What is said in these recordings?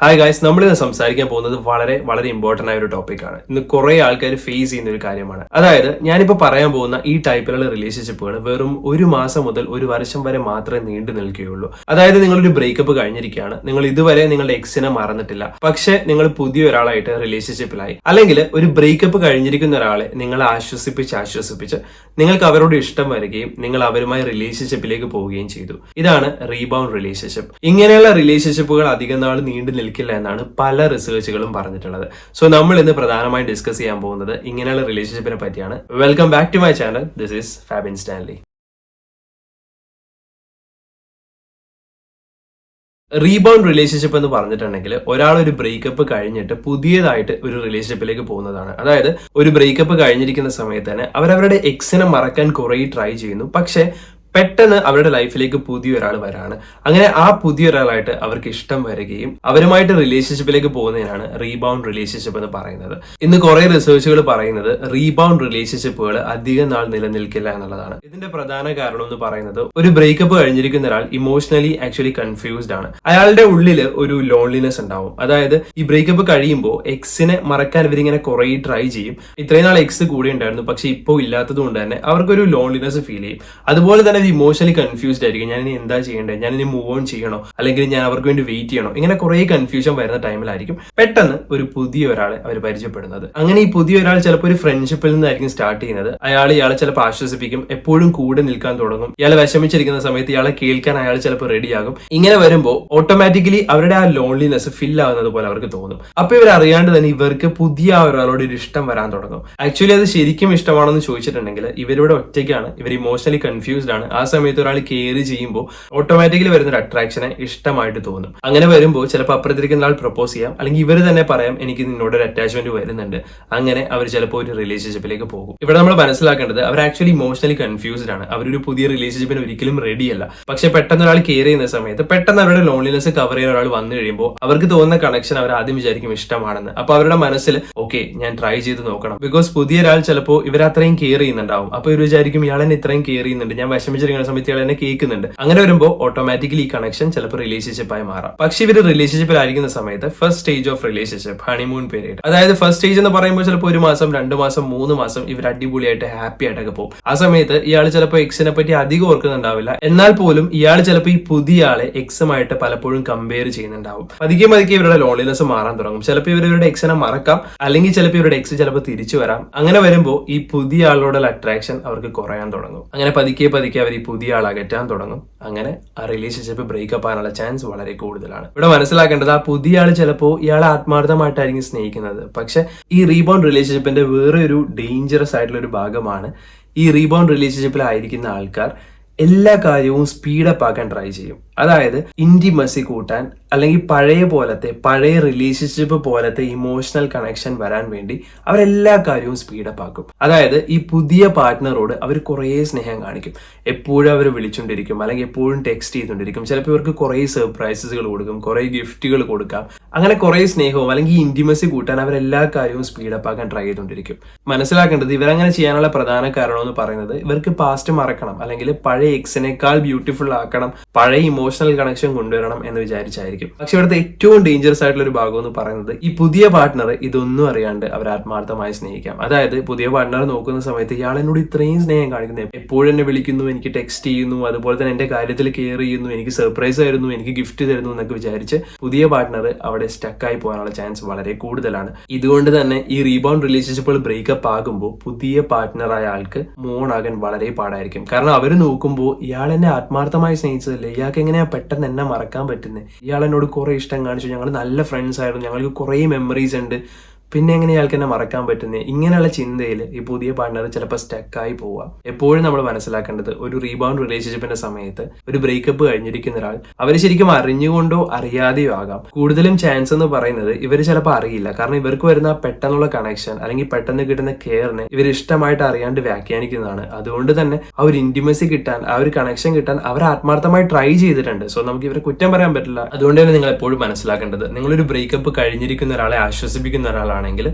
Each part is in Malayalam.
ഹായ് ഗൈസ്, നമ്മളിന്ന് സംസാരിക്കാൻ പോകുന്നത് വളരെ വളരെ ഇമ്പോർട്ടന്റ് ആയ ഒരു ടോപ്പിക്കാണ്. ഇന്ന് കുറെ ആൾക്കാർ ഫേസ് ചെയ്യുന്ന ഒരു കാര്യമാണ്. അതായത് ഞാനിപ്പോൾ പറയാൻ പോകുന്ന ഈ ടൈപ്പിലുള്ള റിലേഷൻഷിപ്പുകൾ വെറും ഒരു മാസം മുതൽ ഒരു വർഷം വരെ മാത്രമേ നീണ്ടു നിൽക്കുകയുള്ളൂ. അതായത് നിങ്ങളൊരു ബ്രേക്കപ്പ് കഴിഞ്ഞിരിക്കുകയാണ്, നിങ്ങൾ ഇതുവരെ നിങ്ങളുടെ എക്സിനെ മറന്നിട്ടില്ല, പക്ഷെ നിങ്ങൾ പുതിയ ഒരാളായിട്ട് റിലേഷൻഷിപ്പിലായി, അല്ലെങ്കിൽ ഒരു ബ്രേക്കപ്പ് കഴിഞ്ഞിരിക്കുന്ന ഒരാളെ നിങ്ങൾ ആശ്വസിപ്പിച്ച് നിങ്ങൾക്ക് അവരോട് ഇഷ്ടം വരികയും നിങ്ങൾ അവരുമായി റിലേഷൻഷിപ്പിലേക്ക് പോവുകയും ചെയ്തു. ഇതാണ് റീബൗണ്ട് റിലേഷൻഷിപ്പ്. ഇങ്ങനെയുള്ള റിലേഷൻഷിപ്പുകൾ അധികം നാൾ നീണ്ടു നിൽക്കില്ല എന്നാണ് പല റിസർച്ചുകളും പറഞ്ഞിട്ടുള്ളത്. സോ നമ്മൾ ഇന്ന് പ്രധാനമായും ഡിസ്കസ് ചെയ്യാൻ പോകുന്നത് ഇങ്ങനെയുള്ള റിലേഷൻഷിപ്പിനെ പറ്റിയാണ്. Welcome back to my channel. This is Fabin Stanley. Rebound relationship എന്ന് പറഞ്ഞിട്ടുണ്ടെങ്കിൽ ഒരാൾ ഒരു ബ്രേക്കപ്പ് കഴിഞ്ഞിട്ട് പുതിയതായിട്ട് ഒരു റിലേഷൻഷിപ്പിലേക്ക് പോകുന്നതാണ്. അതായത് ഒരു ബ്രേക്കപ്പ് കഴിഞ്ഞിരിക്കുന്ന സമയത്ത് തന്നെ അവരവരുടെ എക്സിനെ മറക്കാൻ കുറെ ട്രൈ ചെയ്യുന്നു, പക്ഷെ പെട്ടെന്ന് അവരുടെ ലൈഫിലേക്ക് പുതിയൊരാൾ വരാണ്. അങ്ങനെ ആ പുതിയൊരാളായിട്ട് അവർക്ക് ഇഷ്ടം വരികയും അവരുമായിട്ട് റിലേഷൻഷിപ്പിലേക്ക് പോകുന്നതിനാണ് റീബൗണ്ട് റിലേഷൻഷിപ്പ് എന്ന് പറയുന്നത്. ഇന്ന് കുറെ റിസർച്ചുകൾ പറയുന്നത് റീബൗണ്ട് റിലേഷൻഷിപ്പുകൾ അധികം നാൾ നിലനിൽക്കില്ല എന്നുള്ളതാണ്. ഇതിന്റെ പ്രധാന കാരണം എന്ന് പറയുന്നത് ഒരു ബ്രേക്കപ്പ് കഴിഞ്ഞിരിക്കുന്ന ഒരാൾ ഇമോഷണലി ആക്ച്വലി കൺഫ്യൂസ്ഡ് ആണ്. അയാളുടെ ഉള്ളിൽ ഒരു ലോൺലിനെസ് ഉണ്ടാവും. അതായത് ഈ ബ്രേക്കപ്പ് കഴിയുമ്പോൾ എക്സിനെ മറക്കാൻ ഇവരിങ്ങനെ കുറെ ട്രൈ ചെയ്യും. ഇത്രയും നാൾ എക്സ് കൂടെ ഉണ്ടായിരുന്നു, പക്ഷെ ഇപ്പോൾ ഇല്ലാത്തത് കൊണ്ട് തന്നെ അവർക്കൊരു ലോൺലിനെസ് ഫീൽ ചെയ്യും. അതുപോലെ തന്നെ ഇമോഷണലി കൺഫ്യൂസ്ഡ് ആയിരിക്കും. ഞാനിനി എന്താ ചെയ്യേണ്ടത്, ഞാനിനി മൂവ് ഓൺ ചെയ്യണോ, അല്ലെങ്കിൽ ഞാൻ അവർക്ക് വേണ്ടി വെയിറ്റ് ചെയ്യണോ, ഇങ്ങനെ കുറെ കൺഫ്യൂഷൻ വരുന്ന ടൈമിലായിരിക്കും പെട്ടെന്ന് ഒരു പുതിയ ഒരാളെ അവർ പരിചയപ്പെടുന്നത്. അങ്ങനെ ഈ പുതിയ ഒരാൾ ചിലപ്പോൾ ഒരു ഫ്രണ്ട്ഷിപ്പിൽ നിന്നായിരിക്കും സ്റ്റാർട്ട് ചെയ്യുന്നത്. ഇയാളെ ചിലപ്പോൾ ആശ്വസിപ്പിക്കും, എപ്പോഴും കൂടെ നിൽക്കാൻ തുടങ്ങും. ഇയാളെ വിഷമിച്ചിരിക്കുന്ന സമയത്ത് ഇയാളെ കേൾക്കാൻ അയാൾ ചിലപ്പോൾ റെഡിയാകും. ഇങ്ങനെ വരുമ്പോൾ ഓട്ടോമാറ്റിക്കലി അവരുടെ ആ ലോൺലിനെസ് ഫിൽ ആവുന്നത് പോലെ അവർക്ക് തോന്നും. അപ്പൊ ഇവർ അറിയാണ്ട് തന്നെ ഇവർക്ക് പുതിയ ഒരാളോട് ഒരു ഇഷ്ടം വരാൻ തുടങ്ങും. ആക്ച്വലി അത് ശരിക്കും ഇഷ്ടമാണെന്ന് ചോദിച്ചിട്ടുണ്ടെങ്കിൽ ഇവരിവിടെ ഒറ്റയ്ക്കാണ്, ഇവർ ഇമോഷണലി കൺഫ്യൂസ്ഡ് ആണ്. ആ സമയത്ത് ഒരാൾ കെയർ ചെയ്യുമ്പോൾ ഓട്ടോമാറ്റിക്കലി വരുന്ന ഒരു അട്രാക്ഷനെ ഇഷ്ടമായിട്ട് തോന്നും. അങ്ങനെ വരുമ്പോൾ ചിലപ്പോൾ അപ്പുറത്തിരിക്കുന്ന ആൾ പ്രപ്പോസ് ചെയ്യാം, അല്ലെങ്കിൽ ഇവർ തന്നെ പറയാം എനിക്ക് നിന്നോട് ഒരു അറ്റാച്ച്മെന്റ് വരുന്നുണ്ട്. അങ്ങനെ അവർ ചിലപ്പോൾ ഒരു റിലേഷൻഷിപ്പിലേക്ക് പോകും. ഇവിടെ നമ്മൾ മനസ്സിലാക്കേണ്ടത് അവർ ആക്ച്വലി ഇമോഷണലി കൺഫ്യൂസ്ഡ് ആണ്. അവരൊരു പുതിയ റിലേഷൻഷിപ്പിന് ഒരിക്കലും റെഡിയല്ല. പക്ഷെ പെട്ടെന്ന് ഒരാൾ കെയർ ചെയ്യുന്ന സമയത്ത് പെട്ടെന്ന് അവരുടെ ലോൺലിനെസ് കവർ ചെയ്യുന്ന ഒരാൾ വന്നു കഴിയുമ്പോൾ അവർക്ക് തോന്നുന്ന കണക്ഷൻ അവർ ആദ്യം വിചാരിക്കും ഇഷ്ടമാണെന്ന്. അപ്പൊ അവരുടെ മനസ്സിൽ ഓക്കെ ഞാൻ ട്രൈ ചെയ്ത് നോക്കണം. ബിക്കോസ് പുതിയ ഒരാൾ ചിലപ്പോൾ ഇവർ അത്രയും കെയർ ചെയ്യുന്നുണ്ടാവും. അപ്പൊ ഇവർ വിചാരിക്കും ഇയാളെന്നെ ഇത്രയും കെയർ ചെയ്യുന്നുണ്ട്, ഞാൻ വിഷമിച്ചിരിക്കുന്ന സമയത്ത് ഇയാൾ എന്നെ കേൾക്കുന്നുണ്ട്. അങ്ങനെ വരുമ്പോൾ ഓട്ടോമാറ്റിക്കലി ഈ കണക്ഷൻ ചിലപ്പോൾ റിലേഷൻഷിപ്പായി മാറാം. പക്ഷെ ഇവർ റിലേഷൻഷിപ്പിലായിരിക്കുന്ന സമയത്ത് first stage of relationship, honeymoon period. അതായത് ഫസ്റ്റ് സ്റ്റേജ് എന്ന് പറയുമ്പോൾ ചിലപ്പോൾ 1 മാസം 2 മാസം 3 മാസം ഇവർ അടിപൊളിയായിട്ട് ഹാപ്പി ആയിട്ടൊക്കെ പോകും. ആ സമയത്ത് ഇയാൾ ചിലപ്പോൾ എക്സിനെ പറ്റി അധികം ഓർക്കുന്നുണ്ടാവില്ല. എന്നാൽ പോലും ഇയാൾ ചിലപ്പോൾ ഈ പുതിയ ആളെ എക്സുമായിട്ട് പലപ്പോഴും കമ്പയർ ചെയ്യുന്നുണ്ടാവും. പതുക്കെ ഇവരുടെ ലോൺലിനെസ് മാറാൻ തുടങ്ങും. ചിലപ്പോൾ ഇവരുടെ എക്സിനെ മറക്കാം, അല്ലെങ്കിൽ ചിലപ്പോൾ ഇവരുടെ എക്സ് ചിലപ്പോൾ തിരിച്ചു വരാം. അങ്ങനെ വരുമ്പോൾ ഈ പുതിയ ആളോടുള്ള അട്രാക്ഷൻ അവർക്ക് കുറയാൻ തുടങ്ങും. അങ്ങനെ പതുക്കെ അവർ ഈ പുതിയ ആൾ അകറ്റാൻ തുടങ്ങും. അങ്ങനെ ആ റിലേഷൻഷിപ്പ് ബ്രേക്കപ്പ് ആകാനുള്ള ചാൻസ് വളരെ കൂടുതലാണ്. ഇവിടെ മനസ്സിലാക്കേണ്ടത് ആ പുതിയ ആൾ ചിലപ്പോൾ ഇയാളെ ആത്മാർത്ഥമായിട്ടായിരിക്കും സ്നേഹിക്കുന്നത്. പക്ഷെ ഈ റീബൗണ്ട് റിലേഷൻഷിപ്പിന്റെ വേറെ ഒരു ഡേഞ്ചറസ് ആയിട്ടുള്ള ഒരു ഭാഗമാണ് ഈ റീബൗണ്ട് റിലേഷൻഷിപ്പിലായിരിക്കുന്ന ആൾക്കാർ എല്ലാ കാര്യവും സ്പീഡപ്പ് ആക്കാൻ ട്രൈ ചെയ്യും. അതായത് ഇന്റിമസി കൂട്ടാൻ, അല്ലെങ്കിൽ പഴയ റിലേഷൻഷിപ്പ് പോലത്തെ ഇമോഷണൽ കണക്ഷൻ വരാൻ വേണ്ടി അവരെല്ലാ കാര്യവും സ്പീഡപ്പ് ആക്കും. അതായത് ഈ പുതിയ പാർട്ട്ണറോട് അവർ കുറേ സ്നേഹം കാണിക്കും. എപ്പോഴും അവർ വിളിച്ചുകൊണ്ടിരിക്കും, അല്ലെങ്കിൽ എപ്പോഴും ടെക്സ്റ്റ് ചെയ്തുകൊണ്ടിരിക്കും. ചിലപ്പോൾ ഇവർക്ക് കുറേ സർപ്രൈസസുകൾ കൊടുക്കും, കുറേ ഗിഫ്റ്റുകൾ കൊടുക്കാം. അങ്ങനെ കുറേ സ്നേഹവും അല്ലെങ്കിൽ ഇന്റിമസി കൂട്ടാൻ അവരെല്ലാ കാര്യവും സ്പീഡപ്പ് ആക്കാൻ ട്രൈ ചെയ്തുകൊണ്ടിരിക്കും. മനസ്സിലാക്കേണ്ടത് ഇവരങ്ങനെ ചെയ്യാനുള്ള പ്രധാന കാരണം എന്ന് പറയുന്നത് ഇവർക്ക് പാസ്റ്റ് മറക്കണം, അല്ലെങ്കിൽ പഴയ എക്സിനേക്കാൾ ബ്യൂട്ടിഫുൾ ആക്കണം, പഴയ ഇമോഷണൽ കണക്ഷൻ കൊണ്ടുവരണം എന്ന് വിചാരിച്ചായിരിക്കും. പക്ഷെ ഇവിടുത്തെ ഏറ്റവും ഡേഞ്ചറസ് ആയിട്ടുള്ള ഒരു ഭാഗം എന്ന് പറയുന്നത് ഈ പുതിയ പാർട്ട്ണർ ഇതൊന്നും അറിയാണ്ട് അവർ ആത്മാർത്ഥമായി സ്നേഹിക്കാം. അതായത് പുതിയ പാർട്ട്ണർ നോക്കുന്ന സമയത്ത് ഇയാൾ എന്നോട് ഇത്രയും സ്നേഹം കാണിക്കുന്നത്, എപ്പോഴും എന്നെ വിളിക്കുന്നു, എനിക്ക് ടെക്സ്റ്റ് ചെയ്യുന്നു, അതുപോലെ തന്നെ എന്റെ കാര്യത്തിൽ കെയർ ചെയ്യുന്നു, എനിക്ക് സർപ്രൈസ് തരുന്നു, എനിക്ക് ഗിഫ്റ്റ് തരുന്നു എന്നൊക്കെ വിചാരിച്ച് പുതിയ പാർട്ട്ണർ അവിടെ സ്റ്റക്കായി പോകാനുള്ള ചാൻസ് വളരെ കൂടുതലാണ്. ഇതുകൊണ്ട് തന്നെ ഈ റീബൗണ്ട് റിലേഷൻഷിപ്പുകൾ ബ്രേക്കപ്പ് ആകുമ്പോൾ പുതിയ പാർട്ട്ണറായ ആൾക്ക് മൂവ് ആകാൻ വളരെ പാടായിരിക്കും. കാരണം അവർ നോക്കുമ്പോൾ ഇയാൾ എന്നെ ആത്മാർത്ഥമായി സ്നേഹിച്ചതല്ലേ, ഇയാൾക്ക് എങ്ങനെയാ പെട്ടെന്ന് എന്നെ മറക്കാൻ പറ്റുന്നത്, ഇയാൾ എന്നോട് കുറെ ഇഷ്ടം കാണിച്ചു, ഞങ്ങൾ നല്ല ഫ്രണ്ട്സ് ആയിരുന്നു, ഞങ്ങൾക്ക് കുറേ മെമ്മറീസ് ഉണ്ട്, പിന്നെ എങ്ങനെ ഇയാൾക്ക് എന്നെ മറക്കാൻ പറ്റുന്നത്, ഇങ്ങനെയുള്ള ചിന്തയിൽ ഈ പുതിയ പാർട്ട്ണർ ചിലപ്പോൾ സ്റ്റക്കായി പോവാം. എപ്പോഴും നമ്മൾ മനസ്സിലാക്കേണ്ടത് ഒരു റീബൗണ്ട് റിലേഷൻഷിപ്പിന്റെ സമയത്ത് ഒരു ബ്രേക്കപ്പ് കഴിഞ്ഞിരിക്കുന്ന ഒരാൾ അവർ ശരിക്കും അറിഞ്ഞുകൊണ്ടോ അറിയാതെയോ ആകാം. കൂടുതലും ചാൻസ് എന്ന് പറയുന്നത് ഇവർ ചിലപ്പോൾ അറിയില്ല. കാരണം ഇവർക്ക് വരുന്ന പെട്ടെന്നുള്ള കണക്ഷൻ അല്ലെങ്കിൽ പെട്ടെന്ന് കിട്ടുന്ന കെയറിനെ ഇവർ ഇഷ്ടമായിട്ട് അറിയാണ്ട് വ്യാഖ്യാനിക്കുന്നതാണ്. അതുകൊണ്ട് തന്നെ ആ ഒരു ഇന്റിമസി കിട്ടാൻ, ആ ഒരു കണക്ഷൻ കിട്ടാൻ അവർ ആത്മാർത്ഥമായി ട്രൈ ചെയ്തിട്ടുണ്ട്. സോ നമുക്ക് ഇവരെ കുറ്റം പറയാൻ പറ്റില്ല. അതുകൊണ്ട് തന്നെ നിങ്ങൾ എപ്പോഴും മനസ്സിലാക്കേണ്ടത് നിങ്ങളൊരു ബ്രേക്കപ്പ് കഴിഞ്ഞിരിക്കുന്ന ഒരാളെ ആശ്വസിപ്പിക്കുന്ന ഒരാളാണ് ആണെങ്കിൽ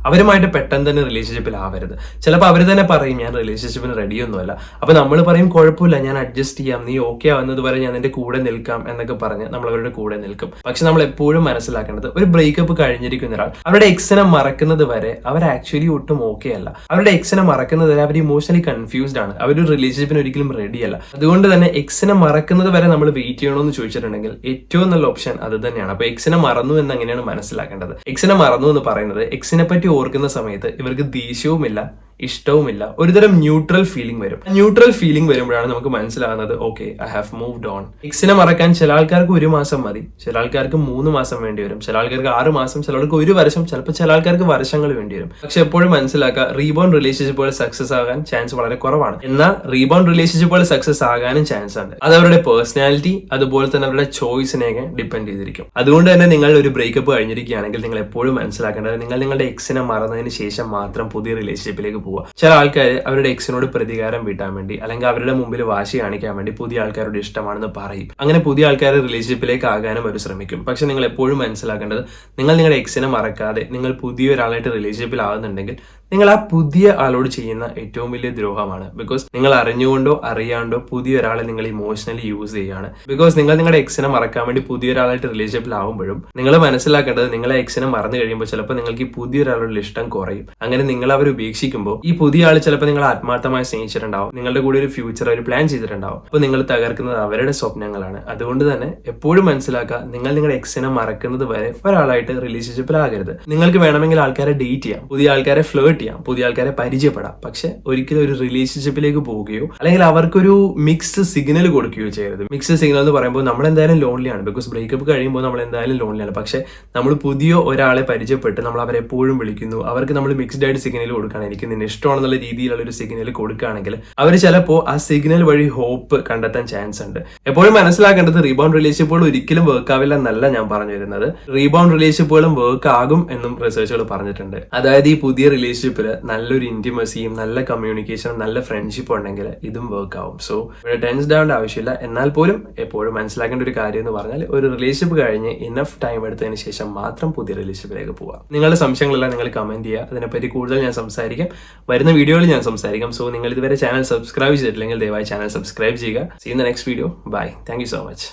അവരുമായിട്ട് പെട്ടെന്ന് തന്നെ റിലേഷൻഷിപ്പിൽ ആവരുത്. ചിലപ്പോൾ അവർ തന്നെ പറയും ഞാൻ റിലേഷൻഷിപ്പിന് റെഡിയൊന്നുമല്ല. അപ്പൊ നമ്മൾ പറയും കുഴപ്പമില്ല, ഞാൻ അഡ്ജസ്റ്റ് ചെയ്യാം, നീ ഓക്കെ ആവുന്നത് വരെ ഞാൻ നിന്റെ കൂടെ നിൽക്കാം എന്നൊക്കെ പറഞ്ഞ് നമ്മൾ അവരുടെ കൂടെ നിൽക്കും. പക്ഷെ നമ്മൾ എപ്പോഴും മനസ്സിലാക്കേണ്ടത് ഒരു ബ്രേക്കപ്പ് കഴിഞ്ഞിരിക്കുന്ന ഒരാൾ അവരുടെ എക്സിനെ മറക്കുന്നത് വരെ അവർ ആക്ച്വലി ഒട്ടും ഓക്കെ അല്ല. അവരുടെ എക്സിനെ മറക്കുന്നത് വരെ അവർ ഇമോഷണലി കൺഫ്യൂസ്ഡ് ആണ്. അവർ റിലേഷൻഷിപ്പിന് ഒരിക്കലും റെഡി അല്ല. അതുകൊണ്ട് തന്നെ എക്സിനെ മറക്കുന്നത് വരെ നമ്മൾ വെയിറ്റ് ചെയ്യണമെന്ന് ചോദിച്ചിട്ടുണ്ടെങ്കിൽ ഏറ്റവും നല്ല ഓപ്ഷൻ അത് തന്നെയാണ്. അപ്പൊ എക്സിനെ മറന്നു എന്ന് എങ്ങനെയാണ് മനസ്സിലാക്കേണ്ടത്? എക്സിനെ മറന്നു എന്ന് പറയുന്നത് എക്സിനെ പറ്റി ഓർക്കുന്ന സമയത്ത് ഇവർക്ക് ദേഷ്യവുമില്ല, ഇഷ്ടവുമില്ല, ഒരുതരം ന്യൂട്രൽ ഫീലിംഗ് വരും. ന്യൂട്രൽ ഫീലിംഗ് വരുമ്പോഴാണ് നമുക്ക് മനസ്സിലാകുന്നത് okay I have moved on. എക്സിനെ മറക്കാൻ ചില ആൾക്കാർക്ക് 1 മാസം മതി, ചില ആൾക്കാർക്ക് 3 മാസം വേണ്ടി വരും, ചില ആൾക്കാർക്ക് 6 മാസം, ചിലർക്ക് 1 വർഷം, ചിലപ്പോൾ ചില ആൾക്കാർക്ക് വർഷങ്ങൾ വേണ്ടി വരും. പക്ഷെ എപ്പോഴും മനസ്സിലാക്കുക, റീബൗണ്ട് റിലേഷൻഷിപ്പുകൾ സക്സസ് ആകാൻ ചാൻസ് വളരെ കുറവാണ്. എന്നാൽ റീബൗണ്ട് റിലേഷൻഷിപ്പുകൾ സക്സസ് ആകാനും ചാൻസ് ഉണ്ട്. അത് അവരുടെ പേഴ്സണാലിറ്റി അതുപോലെ തന്നെ അവരുടെ ചോയ്സിനെയൊക്കെ ഡിപ്പെൻഡ് ചെയ്തിരിക്കും. അതുകൊണ്ട് തന്നെ നിങ്ങൾ ഒരു ബ്രേക്കപ്പ് കഴിഞ്ഞിരിക്കുകയാണെങ്കിൽ നിങ്ങൾ എപ്പോഴും മനസ്സിലാക്കേണ്ടത് നിങ്ങൾ നിങ്ങളുടെ എക്സിനെ മറന്നതിന് ശേഷം മാത്രം പുതിയ റിലേഷൻഷിപ്പിലേക്ക് പോവുക. ചില ആൾക്കാർ അവരുടെ എക്സിനോട് പ്രതികാരം വീട്ടാൻ വേണ്ടി അല്ലെങ്കിൽ അവരുടെ മുമ്പിൽ വാശി കാണിക്കാൻ വേണ്ടി പുതിയ ആൾക്കാരോട് ഇഷ്ടമാണെന്ന് പറയും. അങ്ങനെ പുതിയ ആൾക്കാർ റിലേഷൻഷിപ്പിലേക്ക് ആകാനും അവർ ശ്രമിക്കും. പക്ഷെ നിങ്ങൾ എപ്പോഴും മനസ്സിലാക്കേണ്ടത് നിങ്ങൾ നിങ്ങളുടെ എക്സിനെ മറക്കാതെ നിങ്ങൾ പുതിയ ഒരാളായിട്ട് റിലേഷൻഷിപ്പിൽ ആകുന്നുണ്ടെങ്കിൽ നിങ്ങൾ ആ പുതിയ ആളോട് ചെയ്യുന്ന ഏറ്റവും വലിയ ദ്രോഹമാണ്. ബിക്കോസ് നിങ്ങൾ അറിഞ്ഞുകൊണ്ടോ അറിയാണ്ടോ പുതിയ ഒരാളെ നിങ്ങൾ ഇമോഷണലി യൂസ് ചെയ്യുകയാണ്. ബിക്കോസ് നിങ്ങൾ നിങ്ങളുടെ എക്സിനെ മറക്കാൻ വേണ്ടി പുതിയ ഒരാളായിട്ട് റിലേഷൻഷിപ്പിൽ ആവുമ്പോഴും നിങ്ങൾ മനസ്സിലാക്കേണ്ടത് നിങ്ങളെ എക്സിനെ മറന്നു കഴിയുമ്പോൾ ചിലപ്പോൾ നിങ്ങൾക്ക് ഈ പുതിയ ഒരാളോട് ഇഷ്ടം കുറയും. അങ്ങനെ നിങ്ങൾ അവർ ഉപേക്ഷിക്കുമ്പോൾ ഈ പുതിയ ആൾ ചിലപ്പോൾ നിങ്ങൾ ആത്മാർത്ഥമായി സ്നേഹിച്ചിട്ടുണ്ടാവും, നിങ്ങളുടെ കൂടെ ഒരു ഫ്യൂച്ചർ ഒരു പ്ലാൻ ചെയ്തിട്ടുണ്ടാവും. അപ്പോൾ നിങ്ങൾ തകർക്കുന്നത് അവരുടെ സ്വപ്നങ്ങളാണ്. അതുകൊണ്ട് തന്നെ എപ്പോഴും മനസ്സിലാക്കുക, നിങ്ങൾ നിങ്ങളുടെ എക്സിനെ മറക്കുന്നത് വരെ ഒരാളായിട്ട് റിലേഷൻഷിപ്പിലാകരുത്. നിങ്ങൾക്ക് വേണമെങ്കിൽ ആൾക്കാരെ ഡേറ്റ് ചെയ്യാം, പുതിയ ആൾക്കാരെ ഫ്ലേർട്ട് ചെയ്യാം, പുതിയ ആൾക്കാരെ പരിചയപ്പെടാം. പക്ഷെ ഒരിക്കലും ഒരു റിലേഷൻഷിപ്പിലേക്ക് പോവുകയോ അല്ലെങ്കിൽ അവർക്കൊരു മിക്സ്ഡ് സിഗ്നൽ കൊടുക്കുകയോ ചെയ്യരുത്. മിക്സ്ഡ് സിഗ്നൽ എന്ന് പറയുമ്പോൾ നമ്മൾ എന്തായാലും ലോൺലിയാണ്. ബിക്കോസ് ബ്രേക്കപ്പ് കഴിയുമ്പോൾ നമ്മൾ എന്തായാലും ലോൺലിയാണ്. പക്ഷെ നമ്മൾ പുതിയ ഒരാളെ പരിചയപ്പെട്ട് നമ്മൾ അവരെ എപ്പോഴും വിളിക്കുന്നു, അവർക്ക് നമ്മൾ മിക്സ്ഡ് ആയിട്ട് സിഗ്നൽ കൊടുക്കുകയാണ്, എനിക്ക് നിന്നെ ഇഷ്ടമാണെന്നുള്ള രീതിയിലുള്ള ഒരു സിഗ്നൽ കൊടുക്കുകയാണെങ്കിൽ അവർ ചിലപ്പോൾ ആ സിഗ്നൽ വഴി ഹോപ്പ് കണ്ടെത്താൻ ചാൻസ് ഉണ്ട്. എപ്പോഴും മനസ്സിലാക്കേണ്ടത് റീബൗണ്ട് റിലേഷൻഷിപ്പുകൾ ഒരിക്കലും വർക്ക് ആവില്ല എന്നല്ല ഞാൻ പറഞ്ഞു വരുന്നത്. റീബൗണ്ട് റിലേഷൻഷിപ്പുകളും വർക്ക് ആകും എന്നും റിസർച്ചുകൾ പറഞ്ഞിട്ടുണ്ട്. അതായത് ഈ പുതിയ റിലേഷൻഷിപ്പിൽ നല്ലൊരു ഇന്റിമസിയും നല്ല കമ്മ്യൂണിക്കേഷനും നല്ല ഫ്രണ്ട്ഷിപ്പും ഉണ്ടെങ്കിൽ ഇതും വർക്ക് ആവും. സോ ഇവിടെ ടെൻസ്ഡ് ആവേണ്ട ആവശ്യമില്ല. എന്നാൽ പോലും എപ്പോഴും മനസ്സിലാക്കേണ്ട ഒരു കാര്യം എന്ന് പറഞ്ഞാൽ ഒരു റിലേഷൻഷിപ്പ് കഴിഞ്ഞ് ഇനഫ് ടൈം എടുത്തതിന് ശേഷം മാത്രം പുതിയ റിലേഷൻഷിപ്പിലേക്ക് പോവാം. നിങ്ങളുടെ സംശയങ്ങളെല്ലാം നിങ്ങൾ കമന്റ് ചെയ്യുക. അതിനെപ്പറ്റി കൂടുതൽ ഞാൻ സംസാരിക്കാം, വരുന്ന വീഡിയോയിൽ ഞാൻ സംസാരിക്കാം. സോ നിങ്ങൾ ഇതുവരെ ചാനൽ സബ്സ്ക്രൈബ് ചെയ്തിട്ടില്ലെങ്കിൽ ദയവായി ചാനൽ സബ്സ്ക്രൈബ് ചെയ്യുക. See in the next video. Bye. Thank you so much.